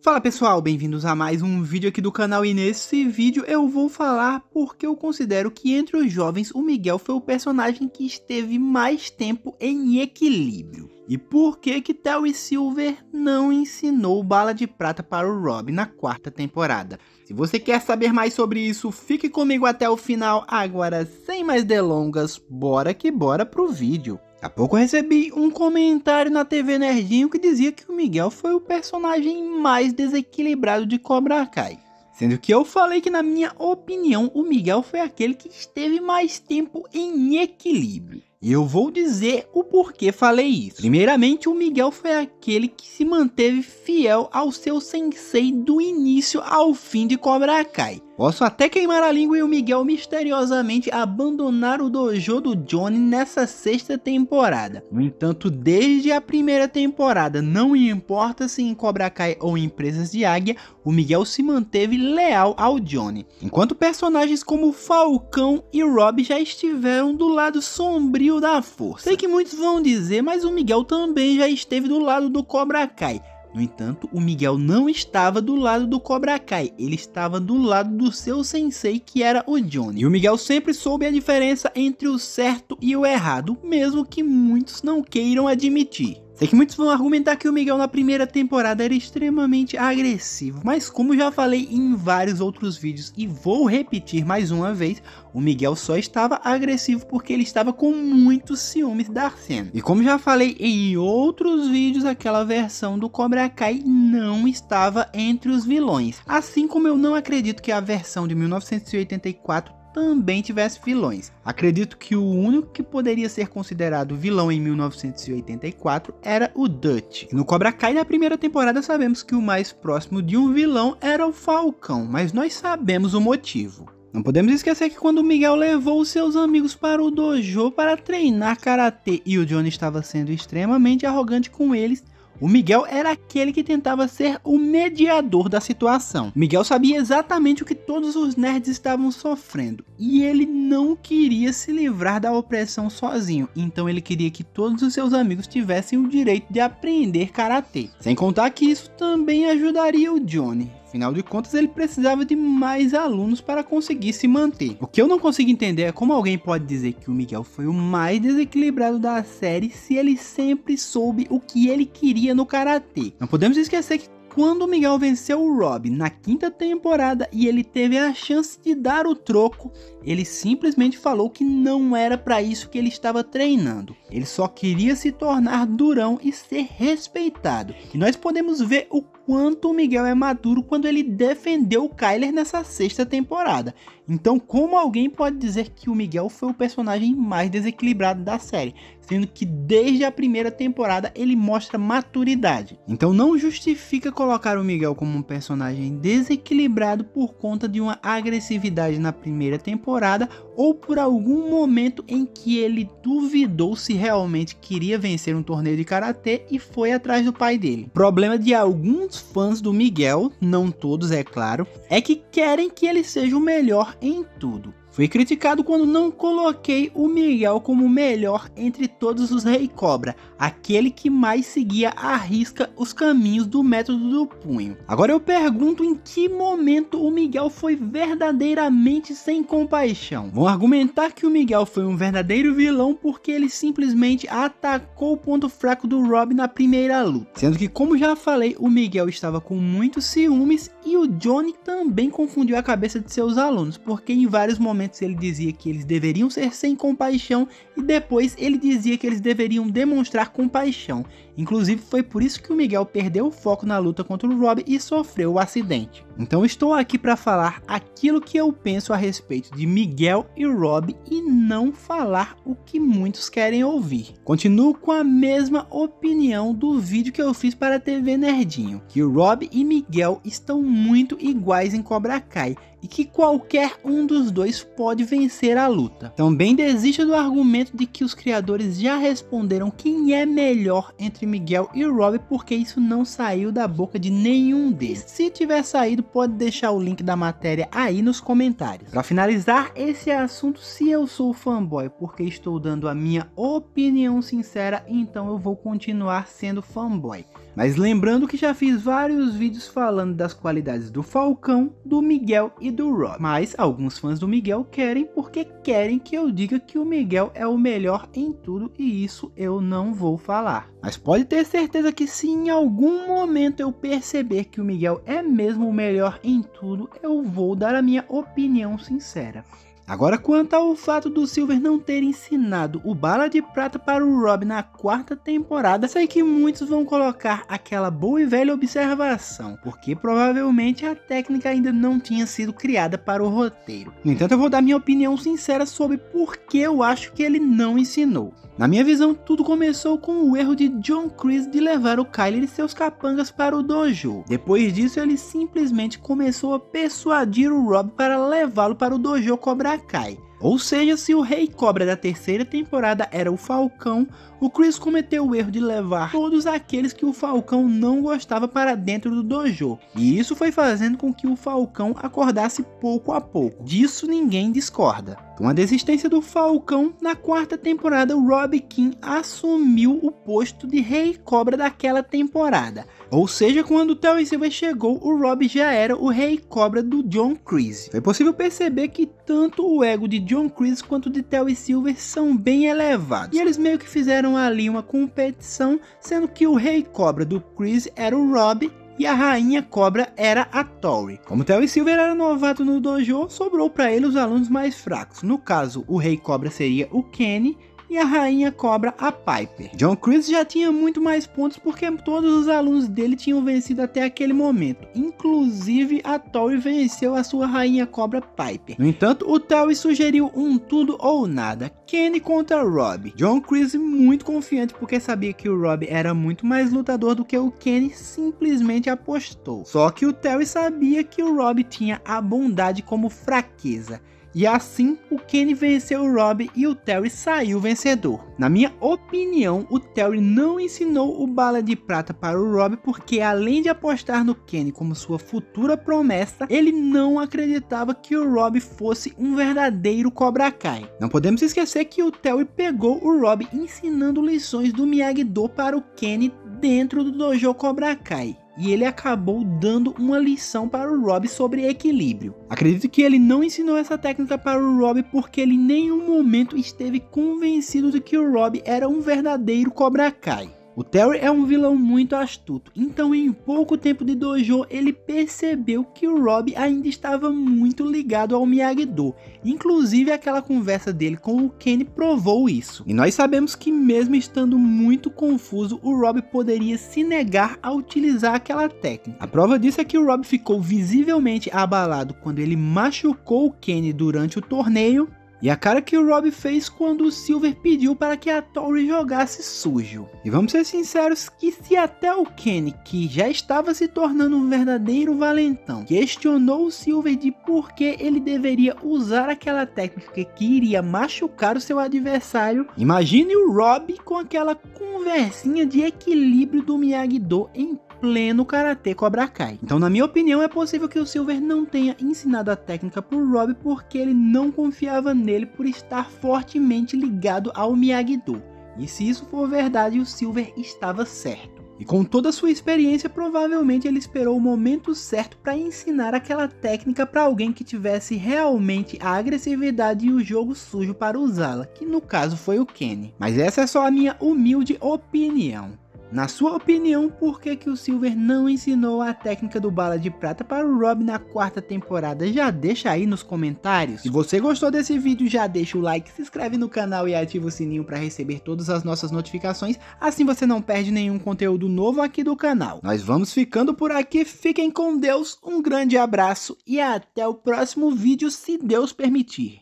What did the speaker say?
Fala pessoal, bem-vindos a mais um vídeo aqui do canal e nesse vídeo eu vou falar porque eu considero que entre os jovens o Miguel foi o personagem que esteve mais tempo em equilíbrio. E por que Terry Silver não ensinou Bala de Prata para o Robb na quarta temporada? Se você quer saber mais sobre isso, fique comigo até o final. Agora, sem mais delongas, bora que bora pro vídeo. Há pouco eu recebi um comentário na TV Nerdinho que dizia que o Miguel foi o personagem mais desequilibrado de Cobra Kai. Sendo que eu falei que, na minha opinião, o Miguel foi aquele que esteve mais tempo em equilíbrio. E eu vou dizer o porquê falei isso. Primeiramente, o Miguel foi aquele que se manteve fiel ao seu sensei do início ao fim de Cobra Kai. Posso até queimar a língua e o Miguel misteriosamente abandonar o dojo do Johnny nessa sexta temporada. No entanto, desde a primeira temporada, não importa se em Cobra Kai ou em Presas de Águia, o Miguel se manteve leal ao Johnny. Enquanto personagens como Falcão e Robb já estiveram do lado sombrio da força. Sei que muitos vão dizer, mas o Miguel também já esteve do lado do Cobra Kai. No entanto, o Miguel não estava do lado do Cobra Kai, ele estava do lado do seu sensei, que era o Johnny. E o Miguel sempre soube a diferença entre o certo e o errado, mesmo que muitos não queiram admitir. Sei que muitos vão argumentar que o Miguel na primeira temporada era extremamente agressivo, mas como já falei em vários outros vídeos e vou repetir mais uma vez, o Miguel só estava agressivo porque ele estava com muitos ciúmes da Arsênia. E como já falei em outros vídeos, aquela versão do Cobra Kai não estava entre os vilões. Assim como eu não acredito que a versão de 1984 também tivesse vilões. Acredito que o único que poderia ser considerado vilão em 1984 era o Dutch. E no Cobra Kai na primeira temporada sabemos que o mais próximo de um vilão era o Falcão, mas nós sabemos o motivo. Não podemos esquecer que quando o Miguel levou seus amigos para o dojo para treinar karatê e o Johnny estava sendo extremamente arrogante com eles, o Miguel era aquele que tentava ser o mediador da situação. Miguel sabia exatamente o que todos os nerds estavam sofrendo e ele não queria se livrar da opressão sozinho, então ele queria que todos os seus amigos tivessem o direito de aprender karatê. Sem contar que isso também ajudaria o Johnny. Afinal de contas, ele precisava de mais alunos para conseguir se manter. O que eu não consigo entender é como alguém pode dizer que o Miguel foi o mais desequilibrado da série se ele sempre soube o que ele queria no karatê. Não podemos esquecer que quando o Miguel venceu o Robb na quinta temporada e ele teve a chance de dar o troco, ele simplesmente falou que não era para isso que ele estava treinando. Ele só queria se tornar durão e ser respeitado. E nós podemos ver o quanto o Miguel é maduro quando ele defendeu o Kyler nessa sexta temporada. Então, como alguém pode dizer que o Miguel foi o personagem mais desequilibrado da série, sendo que desde a primeira temporada ele mostra maturidade? Então não justifica colocar o Miguel como um personagem desequilibrado por conta de uma agressividade na primeira temporada ou por algum momento em que ele duvidou se realmente queria vencer um torneio de karatê e foi atrás do pai dele. O problema de alguns fãs do Miguel, não todos é claro, é que querem que ele seja o melhor em tudo. Fui criticado quando não coloquei o Miguel como o melhor entre todos os Rei Cobra, aquele que mais seguia à risca os caminhos do método do punho. Agora eu pergunto em que momento o Miguel foi verdadeiramente sem compaixão. Vão argumentar que o Miguel foi um verdadeiro vilão porque ele simplesmente atacou o ponto fraco do Robb na primeira luta. Sendo que, como já falei, o Miguel estava com muitos ciúmes e o Johnny também confundiu a cabeça de seus alunos, porque em vários momentos ele dizia que eles deveriam ser sem compaixão e depois ele dizia que eles deveriam demonstrar compaixão. Inclusive foi por isso que o Miguel perdeu o foco na luta contra o Robb e sofreu o acidente. Então estou aqui para falar aquilo que eu penso a respeito de Miguel e Robb e não falar o que muitos querem ouvir. Continuo com a mesma opinião do vídeo que eu fiz para a TV Nerdinho, que Robb e Miguel estão muito iguais em Cobra Kai e que qualquer um dos dois pode vencer a luta. Também desisto do argumento de que os criadores já responderam quem é melhor entre Miguel e Robb, porque isso não saiu da boca de nenhum deles. Se tiver saído, pode deixar o link da matéria aí nos comentários. Para finalizar esse assunto, se eu sou fanboy porque estou dando a minha opinião sincera, então eu vou continuar sendo fanboy. Mas lembrando que já fiz vários vídeos falando das qualidades do Falcão, do Miguel e do Rob. Mas alguns fãs do Miguel querem porque querem que eu diga que o Miguel é o melhor em tudo, e isso eu não vou falar. Mas pode ter certeza que se em algum momento eu perceber que o Miguel é mesmo o melhor em tudo, eu vou dar a minha opinião sincera. Agora, quanto ao fato do Silver não ter ensinado o Bala de Prata para o Rob na 4ª temporada, sei que muitos vão colocar aquela boa e velha observação, porque provavelmente a técnica ainda não tinha sido criada para o roteiro. No entanto, eu vou dar minha opinião sincera sobre por que eu acho que ele não ensinou. Na minha visão, tudo começou com o erro de John Kreese de levar o Kyler e seus capangas para o dojo. Depois disso, ele simplesmente começou a persuadir o Rob para levá-lo para o dojo Cobra Kai. Ou seja, se o Rei Cobra da 3ª temporada era o Falcão, o Chris cometeu o erro de levar todos aqueles que o Falcão não gostava para dentro do dojo. E isso foi fazendo com que o Falcão acordasse pouco a pouco. Disso ninguém discorda. Com a desistência do Falcão, na 4ª temporada, o Rob Kinn assumiu o posto de Rei Cobra daquela temporada. Ou seja, quando o Terry Silver chegou, o Rob já era o Rei Cobra do John Kreese. Foi possível perceber que tanto o ego de John Kreese quanto de Terry Silver são bem elevados. E eles meio que fizeram ali uma competição, sendo que o Rei Cobra do Kreese era o Rob e a Rainha Cobra era a Tori. Como Terry Silver era novato no dojo, sobrou para ele os alunos mais fracos. No caso, o Rei Cobra seria o Kenny e a Rainha Cobra a Piper. John Kreese já tinha muito mais pontos porque todos os alunos dele tinham vencido até aquele momento. Inclusive a Tori venceu a sua Rainha Cobra Piper. No entanto, o Terry sugeriu um tudo ou nada, Kenny contra Rob. John Kreese, muito confiante porque sabia que o Rob era muito mais lutador do que o Kenny, simplesmente apostou. Só que o Terry sabia que o Rob tinha a bondade como fraqueza. E assim, o Kenny venceu o Rob e o Terry saiu vencedor. Na minha opinião, o Terry não ensinou o Bala de Prata para o Rob porque, além de apostar no Kenny como sua futura promessa, ele não acreditava que o Rob fosse um verdadeiro Cobra Kai. Não podemos esquecer que o Terry pegou o Rob ensinando lições do Miyagi-Do para o Kenny dentro do dojo Cobra Kai. E ele acabou dando uma lição para o Rob sobre equilíbrio. Acredito que ele não ensinou essa técnica para o Rob porque ele em nenhum momento esteve convencido de que o Rob era um verdadeiro Cobra Kai. O Terry é um vilão muito astuto, então em pouco tempo de dojo ele percebeu que o Rob ainda estava muito ligado ao Miyagi-Do. Inclusive aquela conversa dele com o Kenny provou isso. E nós sabemos que mesmo estando muito confuso, o Rob poderia se negar a utilizar aquela técnica. A prova disso é que o Rob ficou visivelmente abalado quando ele machucou o Kenny durante o torneio. E a cara que o Rob fez quando o Silver pediu para que a Tori jogasse sujo. E vamos ser sinceros que se até o Kenny, que já estava se tornando um verdadeiro valentão, questionou o Silver de por que ele deveria usar aquela técnica que iria machucar o seu adversário, imagine o Rob com aquela conversinha de equilíbrio do Miyagi-Do em pleno Karate Cobra Kai. Então, na minha opinião, é possível que o Silver não tenha ensinado a técnica pro Rob porque ele não confiava nele por estar fortemente ligado ao Miyagi-Do. E se isso for verdade, o Silver estava certo. E com toda a sua experiência, provavelmente ele esperou o momento certo para ensinar aquela técnica para alguém que tivesse realmente a agressividade e o jogo sujo para usá-la, que no caso foi o Kenny. Mas essa é só a minha humilde opinião. Na sua opinião, por que o Silver não ensinou a técnica do Bala de Prata para o Rob na 4ª temporada? Já deixa aí nos comentários. Se você gostou desse vídeo, já deixa o like, se inscreve no canal e ativa o sininho para receber todas as nossas notificações, assim você não perde nenhum conteúdo novo aqui do canal. Nós vamos ficando por aqui, fiquem com Deus, um grande abraço e até o próximo vídeo, se Deus permitir.